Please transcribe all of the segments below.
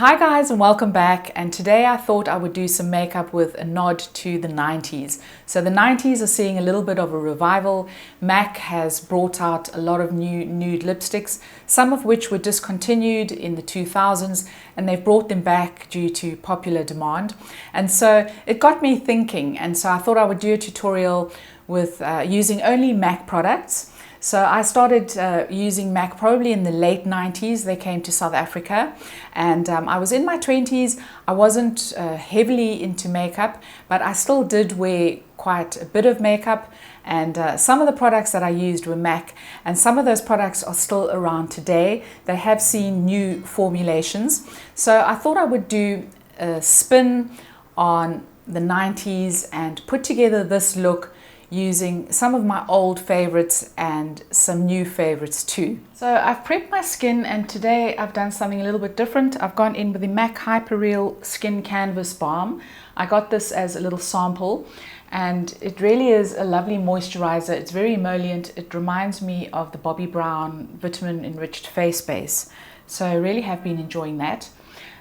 Hi guys and welcome back, and today I thought I would do some makeup with a nod to the 90s. So the 90s are seeing a little bit of a revival. MAC has brought out a lot of new nude lipsticks, some of which were discontinued in the 2000s, and they've brought them back due to popular demand. And so it got me thinking, and so I thought I would do a tutorial with using only MAC products. So I started using MAC probably in the late 90s. They came to South Africa, and I was in my 20s. I wasn't heavily into makeup, but I still did wear quite a bit of makeup, and some of the products that I used were MAC, and some of those products are still around today. They have seen new formulations. So I thought I would do a spin on the 90s and put together this look using some of my old favorites and some new favorites too. So I've prepped my skin, and today I've done something a little bit different. I've gone in with the MAC Hyper Real Skin Canvas Balm. I got this as a little sample, and it really is a lovely moisturizer. It's very emollient. It reminds me of the Bobbi Brown vitamin enriched face base. So I really have been enjoying that.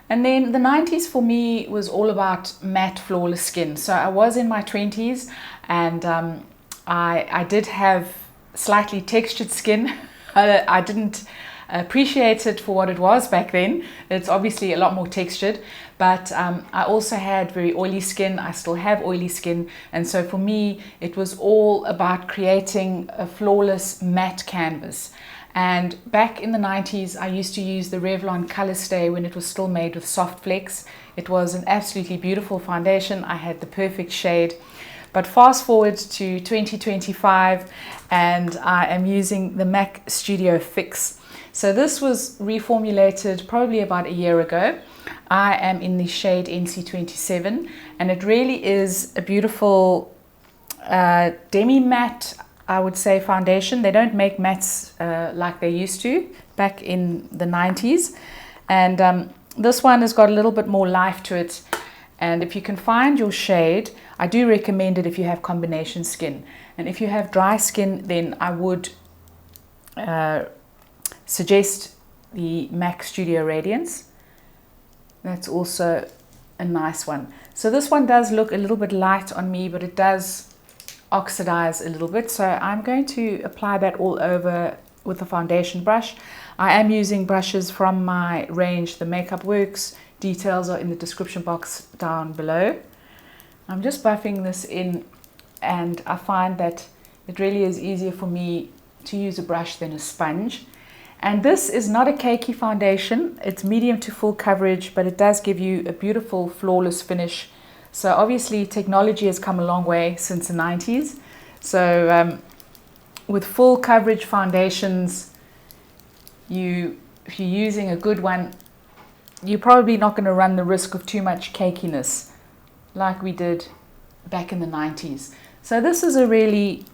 And then the 90s for me was all about matte, flawless skin. So I was in my 20s, and I did have slightly textured skin. I didn't appreciate it for what it was back then. It's obviously a lot more textured, but I also had very oily skin. I still have oily skin. And so for me, it was all about creating a flawless matte canvas. And back in the 90s, I used to use the Revlon Color Stay when it was still made with soft flecks. It was an absolutely beautiful foundation. I had the perfect shade. But fast forward to 2025, and I am using the MAC Studio Fix. So this was reformulated probably about a year ago. I am in the shade NC27, and it really is a beautiful demi-matte, I would say, foundation. They don't make mattes like they used to back in the 90s. And this one has got a little bit more life to it. And if you can find your shade, I do recommend it if you have combination skin. And if you have dry skin, then I would suggest the MAC Studio Radiance. That's also a nice one. So this one does look a little bit light on me, but it does oxidize a little bit. So I'm going to apply that all over with a foundation brush. I am using brushes from my range, the Makeup Worx. Details are in the description box down below. I'm just buffing this in, and I find that it really is easier for me to use a brush than a sponge. And this is not a cakey foundation. It's medium to full coverage, but it does give you a beautiful flawless finish. So obviously technology has come a long way since the 90s. So with full coverage foundations, if you're using a good one, you're probably not going to run the risk of too much cakiness like we did back in the 90s. So this is a really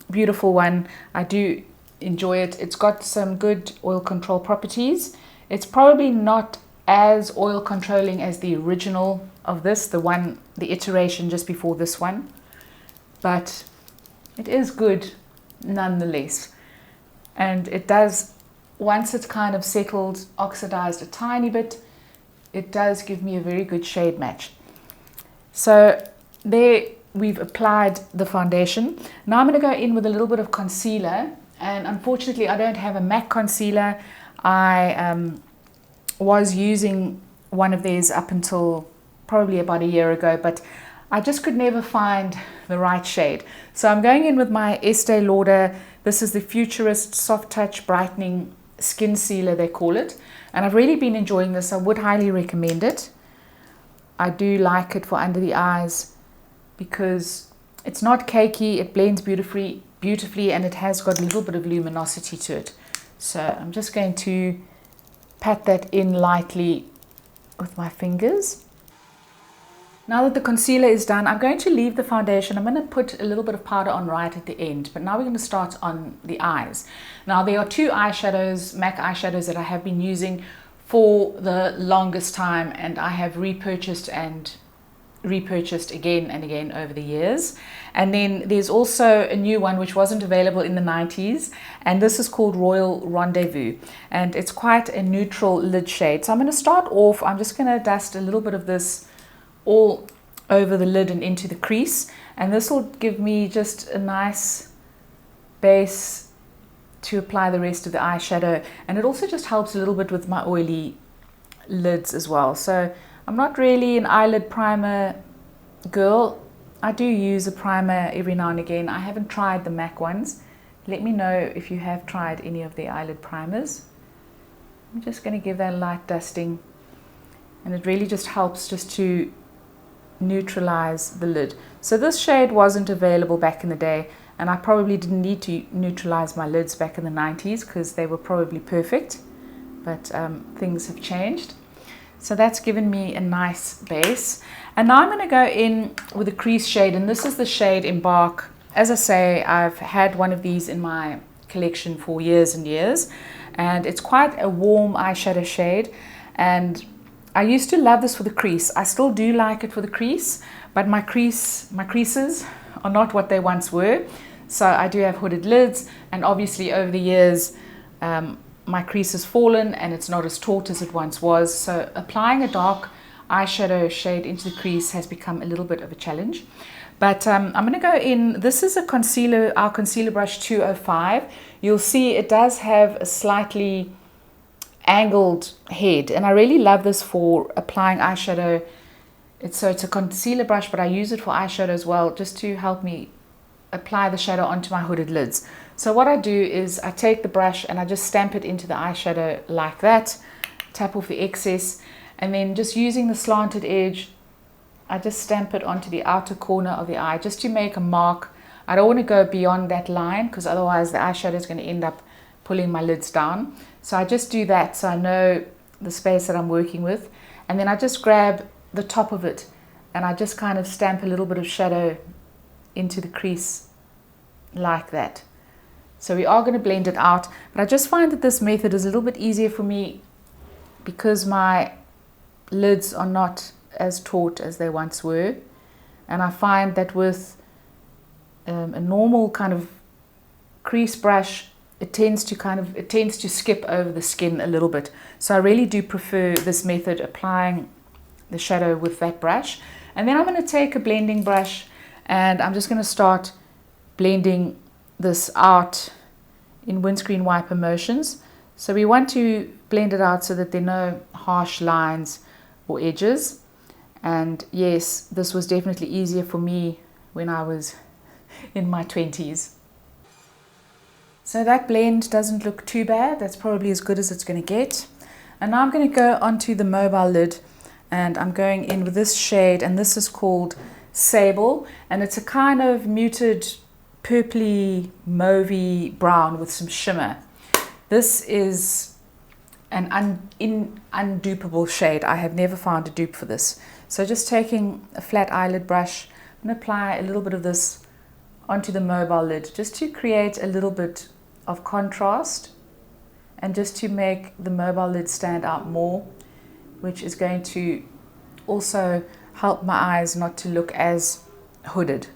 beautiful one. I do enjoy it. It's got some good oil control properties. It's probably not as oil controlling as the original of this, the iteration just before this one, but it is good nonetheless. And it does, once it's kind of settled, oxidized a tiny bit, it does give me a very good shade match. So there we've applied the foundation. Now I'm going to go in with a little bit of concealer, and unfortunately I don't have a MAC concealer. I was using one of these up until probably about a year ago, but I just could never find the right shade. So I'm going in with my Estee Lauder. This is the Futurist Soft Touch Brightening Skin Sealer, they call it. And I've really been enjoying this. I would highly recommend it. I do like it for under the eyes because it's not cakey. It blends beautifully, and it has got a little bit of luminosity to it. So I'm just going to pat that in lightly with my fingers. Now that the concealer is done, I'm going to leave the foundation. I'm going to put a little bit of powder on right at the end, but now we're going to start on the eyes. Now there are two eyeshadows, MAC eyeshadows, that I have been using for the longest time, and I have repurchased and repurchased again and again over the years. And then there's also a new one which wasn't available in the 90s, and this is called Royal Rendezvous, and it's quite a neutral lid shade. So I'm going to start off, I'm just going to dust a little bit of this all over the lid and into the crease, and this will give me just a nice base to apply the rest of the eyeshadow, and it also just helps a little bit with my oily lids as well. So I'm not really an eyelid primer girl. I do use a primer every now and again. I haven't tried the MAC ones. Let me know if you have tried any of the eyelid primers. I'm just going to give that a light dusting, and it really just helps just to neutralize the lid. So this shade wasn't available back in the day, and I probably didn't need to neutralize my lids back in the 90s because they were probably perfect, but things have changed. So that's given me a nice base. And now I'm going to go in with a crease shade, and this is the shade Embark. As I say, I've had one of these in my collection for years and years, and it's quite a warm eyeshadow shade, and I used to love this for the crease. I still do like it for the crease, but my creases are not what they once were. So I do have hooded lids, and obviously over the years my crease has fallen and it's not as taut as it once was. So applying a dark eyeshadow shade into the crease has become a little bit of a challenge. But I'm going to go in, this is a concealer, our concealer brush 205. You'll see it does have a slightly angled head, and I really love this for applying eyeshadow. It's a concealer brush, but I use it for eyeshadow as well, just to help me apply the shadow onto my hooded lids. So what I do is I take the brush and I just stamp it into the eyeshadow like that, tap off the excess, and then just using the slanted edge, I just stamp it onto the outer corner of the eye just to make a mark. I don't want to go beyond that line because otherwise the eyeshadow is going to end up pulling my lids down. So I just do that so I know the space that I'm working with, and then I just grab the top of it and I just kind of stamp a little bit of shadow into the crease like that. So we are going to blend it out, but I just find that this method is a little bit easier for me because my lids are not as taut as they once were, and I find that with a normal kind of crease brush, it tends to skip over the skin a little bit. So I really do prefer this method, applying the shadow with that brush. And then I'm going to take a blending brush and I'm just going to start blending this out in windscreen wiper motions. So we want to blend it out so that there are no harsh lines or edges. And yes, this was definitely easier for me when I was in my 20s. So that blend doesn't look too bad. That's probably as good as it's going to get. And now I'm going to go onto the mobile lid, and I'm going in with this shade, and this is called Sable, and it's a kind of muted purpley mauvey brown with some shimmer. This is an undupable shade. I have never found a dupe for this. So just taking a flat eyelid brush, I'm going to apply a little bit of this onto the mobile lid just to create a little bit of contrast and just to make the mobile lid stand out more, which is going to also help my eyes not to look as hooded.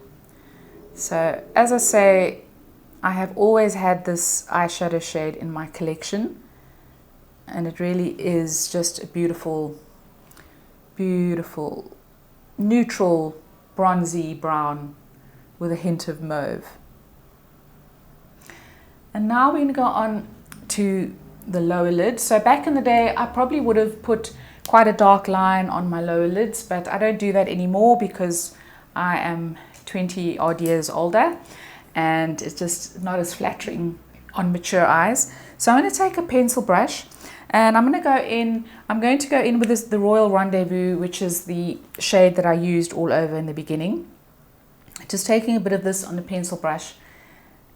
So as I say, I have always had this eyeshadow shade in my collection, and it really is just a beautiful, beautiful, neutral, bronzy brown with a hint of mauve. And now we're going to go on to the lower lid. So back in the day, I probably would have put quite a dark line on my lower lids, but I don't do that anymore because I am 20 odd years older and it's just not as flattering on mature eyes. So I'm going to take a pencil brush and I'm going to go in with the Royal Rendezvous, which is the shade that I used all over in the beginning. Just taking a bit of this on the pencil brush,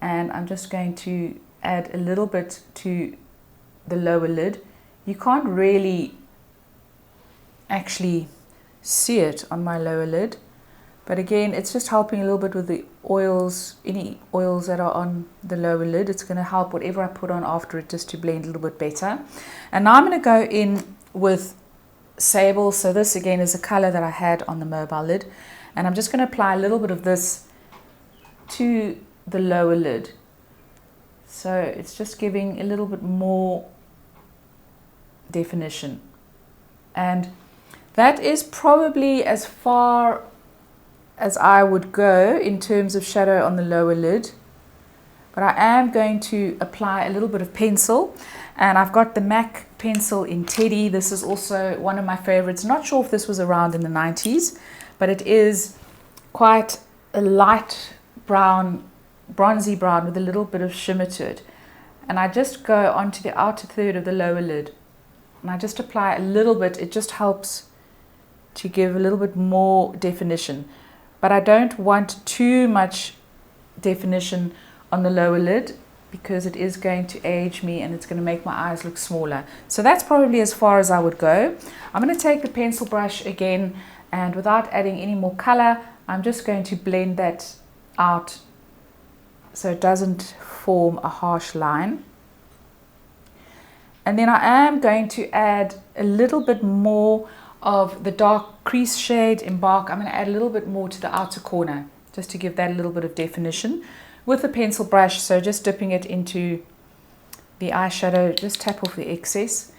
and I'm just going to add a little bit to the lower lid. You can't really actually see it on my lower lid, but again, it's just helping a little bit with the oils, any oils that are on the lower lid. It's going to help whatever I put on after it just to blend a little bit better. And now I'm going to go in with Sable. So this again is a color that I had on the mobile lid, and I'm just going to apply a little bit of this to the lower lid. So it's just giving a little bit more definition, and that is probably as far as I would go in terms of shadow on the lower lid. But I am going to apply a little bit of pencil, and I've got the MAC pencil in Teddy. This is also one of my favorites. Not sure if this was around in the 90s, but it is quite a light brown, bronzy brown with a little bit of shimmer to it. And I just go onto the outer third of the lower lid, and I just apply a little bit. It just helps to give a little bit more definition, but I don't want too much definition on the lower lid because it is going to age me and it's going to make my eyes look smaller. So that's probably as far as I would go. I'm going to take the pencil brush again, and without adding any more color, I'm just going to blend that out so it doesn't form a harsh line. And then I am going to add a little bit more of the dark crease shade Embark. I'm going to add a little bit more to the outer corner just to give that a little bit of definition with the pencil brush. So just dipping it into the eyeshadow, just tap off the excess,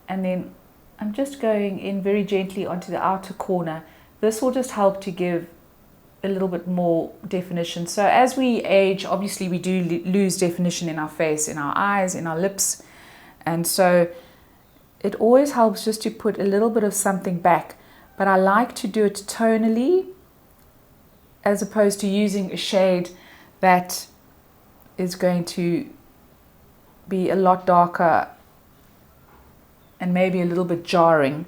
and then I'm just going in very gently onto the outer corner. This will just help to give a little bit more definition. So as we age, obviously we do lose definition in our face, in our eyes, in our lips, and so it always helps just to put a little bit of something back. But I like to do it tonally as opposed to using a shade that is going to be a lot darker and maybe a little bit jarring.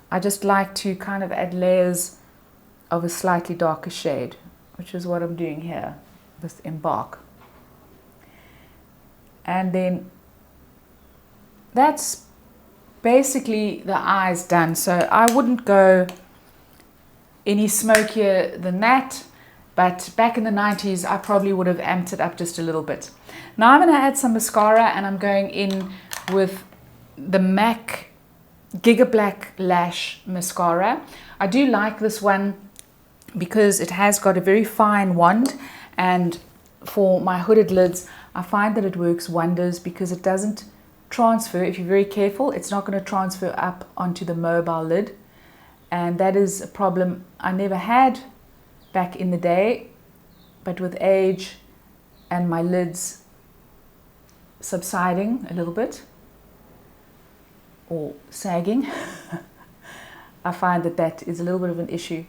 I just like to kind of add layers of a slightly darker shade, which is what I'm doing here with Embark. And then that's basically the eyes done. So I wouldn't go any smokier than that. But back in the 90s, I probably would have amped it up just a little bit. Now I'm going to add some mascara, and I'm going in with the MAC Giga Black Lash Mascara. I do like this one because it has got a very fine wand, and for my hooded lids, I find that it works wonders because it doesn't transfer. If you're very careful, it's not going to transfer up onto the mobile lid, and that is a problem I never had back in the day, but with age and my lids subsiding a little bit or sagging, I find that that is a little bit of an issue.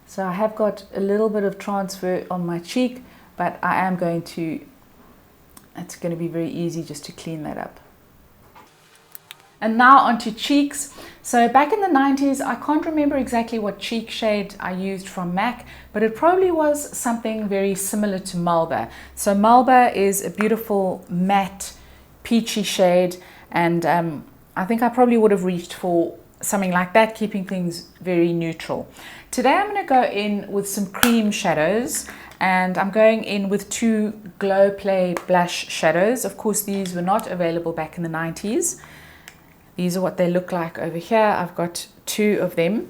So I have got a little bit of transfer on my cheek, but I am going to, it's going to be very easy just to clean that up. And now onto cheeks. So back in the 90s, I can't remember exactly what cheek shade I used from MAC, but it probably was something very similar to Malba. So Malba is a beautiful matte peachy shade, and I think I probably would have reached for something like that, keeping things very neutral. Today I'm going to go in with some cream shadows, and I'm going in with two Glow Play blush shadows. Of course, these were not available back in the 90s. These are what they look like over here. I've got two of them,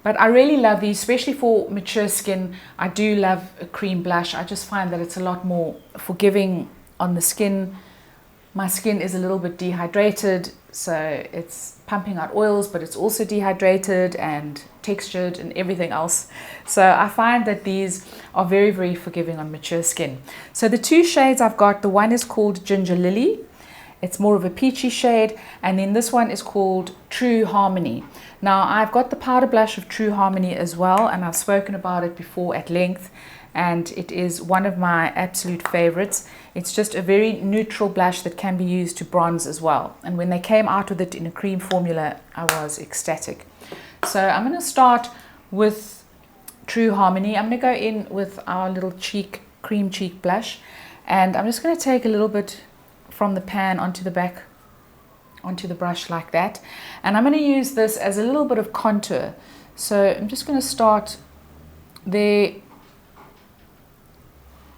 but I really love these, especially for mature skin. I do love a cream blush. I just find that it's a lot more forgiving on the skin. My skin is a little bit dehydrated, so it's pumping out oils, but it's also dehydrated and textured and everything else. So I find that these are very, very forgiving on mature skin. So the two shades I've got, the one is called Ginger Lily. It's more of a peachy shade, and then this one is called True Harmony. Now I've got the powder blush of True Harmony as well, and I've spoken about it before at length, and it is one of my absolute favorites. It's just a very neutral blush that can be used to bronze as well, and when they came out with it in a cream formula, I was ecstatic. So I'm going to start with True Harmony. I'm going to go in with our little cream cheek blush, and I'm just going to take a little bit from the pan onto the back, onto the brush like that. And I'm going to use this as a little bit of contour. So I'm just going to start there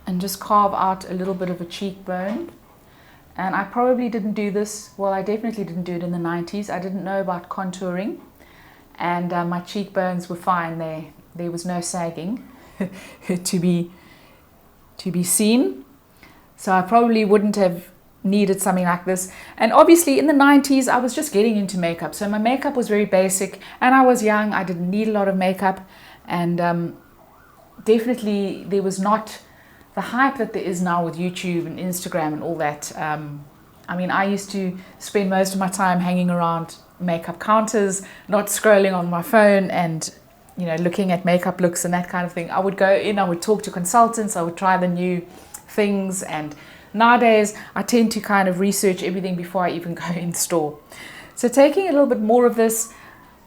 and just carve out a little bit of a cheekbone. And I probably didn't do this, well, I definitely didn't do it in the 90s. I didn't know about contouring. and my cheekbones were fine. There was no sagging to be seen. So I probably wouldn't have needed something like this. And obviously in the 90s, I was just getting into makeup. So my makeup was very basic, and I was young. I didn't need a lot of makeup. And definitely there was not the hype that there is now with YouTube and Instagram and all that. I mean, I used to spend most of my time hanging around makeup counters, not scrolling on my phone and, you know, looking at makeup looks and that kind of thing. I would go in, I would talk to consultants, I would try the new things, and nowadays I tend to kind of research everything before I even go in store. So taking a little bit more of this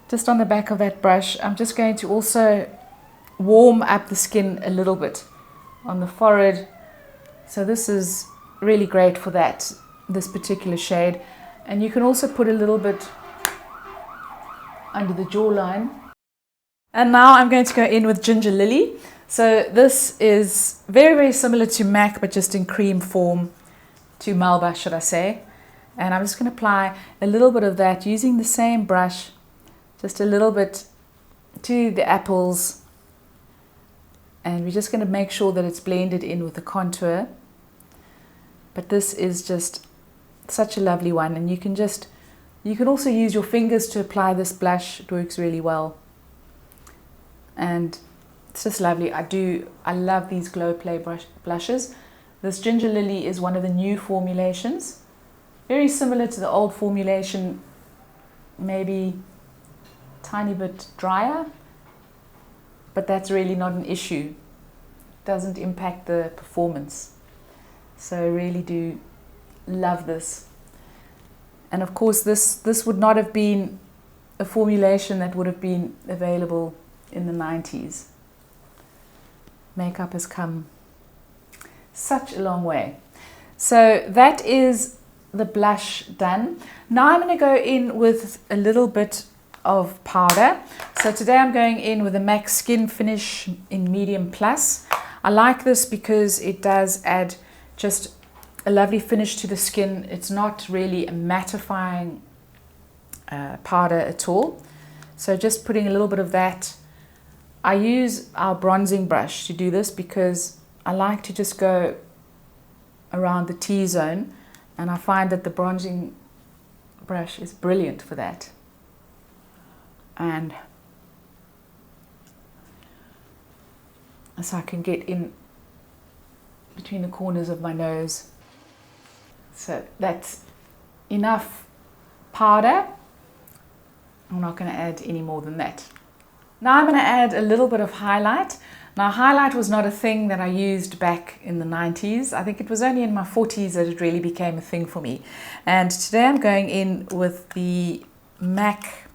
just on the back of that brush, I'm just going to also warm up the skin a little bit on the forehead. So this is really great for that, this particular shade. And you can also put a little bit under the jawline. And now I'm going to go in with Ginger Lily. So this is very, very similar to MAC, but just in cream form, to Melba, should I say. And I'm just going to apply a little bit of that using the same brush, just a little bit to the apples. And we're just going to make sure that it's blended in with the contour. But this is just such a lovely one. And you can also use your fingers to apply this blush. It works really well. And it's just lovely. I love these Glow Play blushes. This Ginger Lily is one of the new formulations. Very similar to the old formulation, maybe a tiny bit drier. But that's really not an issue. It doesn't impact the performance. So I really do love this. And of course this would not have been a formulation that would have been available in the 90s. Makeup has come such a long way. So that is the blush done. Now I'm going to go in with a little bit of powder. So today I'm going in with a MAC Skin Finish in Medium Plus. I like this because it does add just a lovely finish to the skin. It's not really a mattifying powder at all. So just putting a little bit of that. I use our bronzing brush to do this because I like to just go around the T-zone, and I find that the bronzing brush is brilliant for that. And so I can get in between the corners of my nose. So that's enough powder. I'm not going to add any more than that. Now I'm going to add a little bit of highlight. Now highlight was not a thing that I used back in the 90s. I think it was only in my 40s that it really became a thing for me. And today I'm going in with the MAC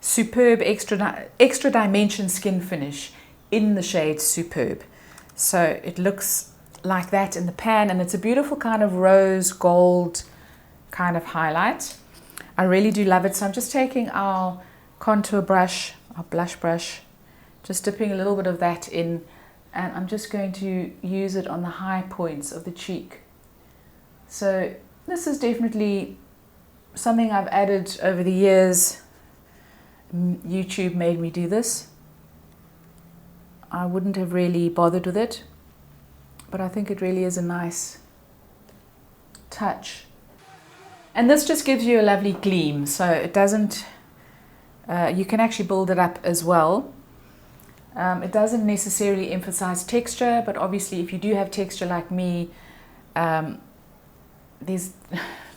Superb Extra Dimension Skin Finish in the shade Superb. So it looks like that in the pan, and it's a beautiful kind of rose gold kind of highlight. I really do love it. So I'm just taking our contour brush, our blush brush, just dipping a little bit of that in, and I'm just going to use it on the high points of the cheek. So this is definitely something I've added over the years. YouTube made me do this. I wouldn't have really bothered with it, but I think it really is a nice touch. And this just gives you a lovely gleam, so it doesn't, you can actually build it up as well. It doesn't necessarily emphasize texture, but obviously if you do have texture like me, there's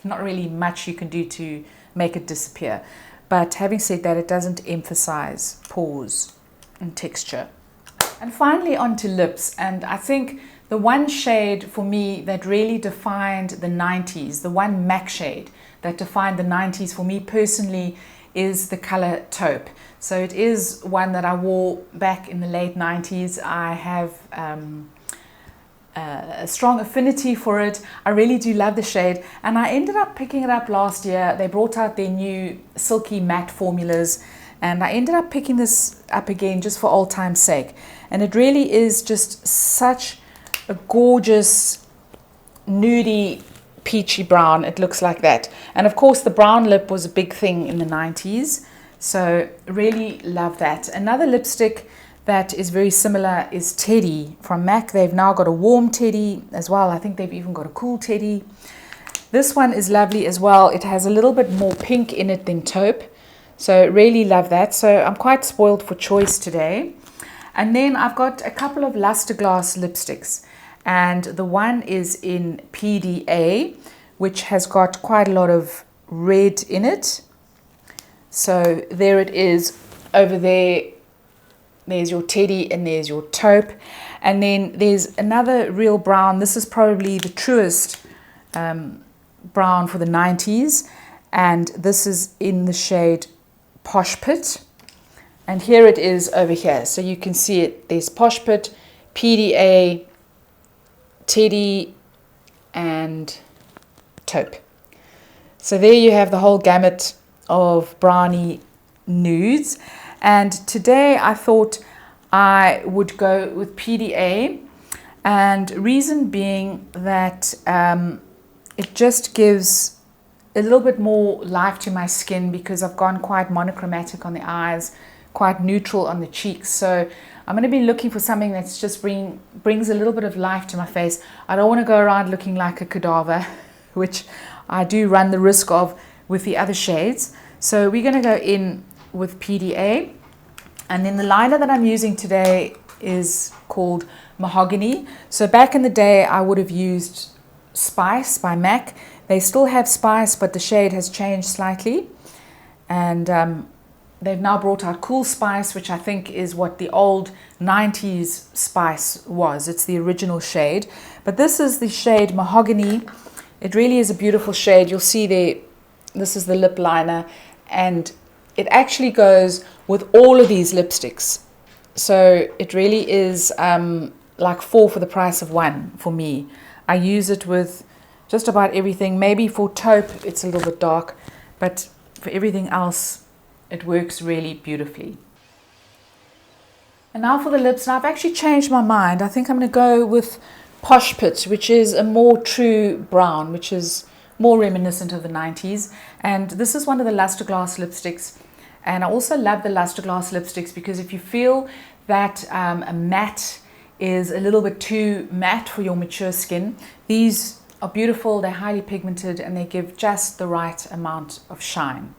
not really much you can do to make it disappear. But having said that, it doesn't emphasize pores and texture. And finally onto lips, and I think the one shade for me that really defined the 90s, the one MAC shade that defined the 90s for me personally, is the color taupe. So it is one that I wore back in the late 90s. I have a strong affinity for it. I really do love the shade, and I ended up picking it up last year. They brought out their new silky matte formulas, and I ended up picking this up again just for old time's sake. And it really is just such a gorgeous nudie peachy brown. It looks like that. And of course the brown lip was a big thing in the 90s. So really love that. Another lipstick that is very similar is Teddy from MAC. They've now got a warm Teddy as well. I think they've even got a cool Teddy. This one is lovely as well. It has a little bit more pink in it than taupe. So really love that. So I'm quite spoiled for choice today. And then I've got a couple of Luster Glass lipsticks. And the one is in PDA, which has got quite a lot of red in it. So there it is over there. There's your Teddy and there's your taupe. And then there's another real brown. This is probably the truest brown for the 90s. And this is in the shade Posh Pit. And here it is over here. So you can see it. There's Posh Pit, PDA, Teddy, and taupe. So there you have the whole gamut of brownie nudes. And today I thought I would go with PDA, and reason being that it just gives a little bit more life to my skin, because I've gone quite monochromatic on the eyes, quite neutral on the cheeks. So I'm going to be looking for something that's just brings a little bit of life to my face. I don't want to go around looking like a cadaver, which I do run the risk of with the other shades. So we're going to go in with PDA. And then the liner that I'm using today is called Mahogany. So back in the day, I would have used Spice by MAC. They still have Spice, but the shade has changed slightly. And they've now brought out Cool Spice, which I think is what the old 90s Spice was. It's the original shade. But this is the shade Mahogany. It really is a beautiful shade. You'll see there, this is the lip liner. And it actually goes with all of these lipsticks. So it really is like 4 for the price of 1 for me. I use it with just about everything. Maybe for taupe, it's a little bit dark. But for everything else, it works really beautifully. And now for the lips. Now I've actually changed my mind. I think I'm going to go with Posh Pit, which is a more true brown, which is more reminiscent of the 90s. And this is one of the Luster Glass lipsticks. And I also love the Luster Glass lipsticks because if you feel that a matte is a little bit too matte for your mature skin, these are beautiful, they're highly pigmented, and they give just the right amount of shine.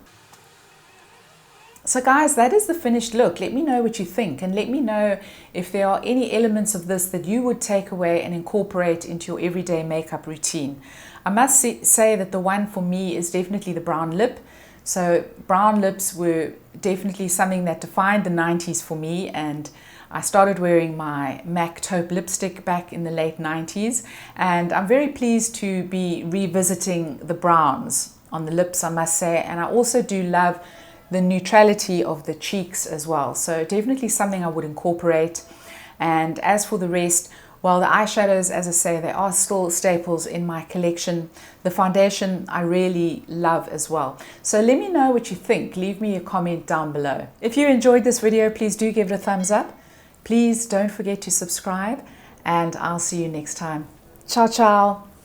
So guys, that is the finished look. Let me know what you think, and let me know if there are any elements of this that you would take away and incorporate into your everyday makeup routine. I must say that the one for me is definitely the brown lip. So brown lips were definitely something that defined the 90s for me, and I started wearing my MAC taupe lipstick back in the late 90s, and I'm very pleased to be revisiting the browns on the lips, I must say. And I also do love the neutrality of the cheeks as well. So definitely something I would incorporate. And as for the rest, well, the eyeshadows, as I say, they are still staples in my collection. The foundation I really love as well. So let me know what you think. Leave me a comment down below. If you enjoyed this video, please do give it a thumbs up. Please don't forget to subscribe, and I'll see you next time. Ciao, ciao.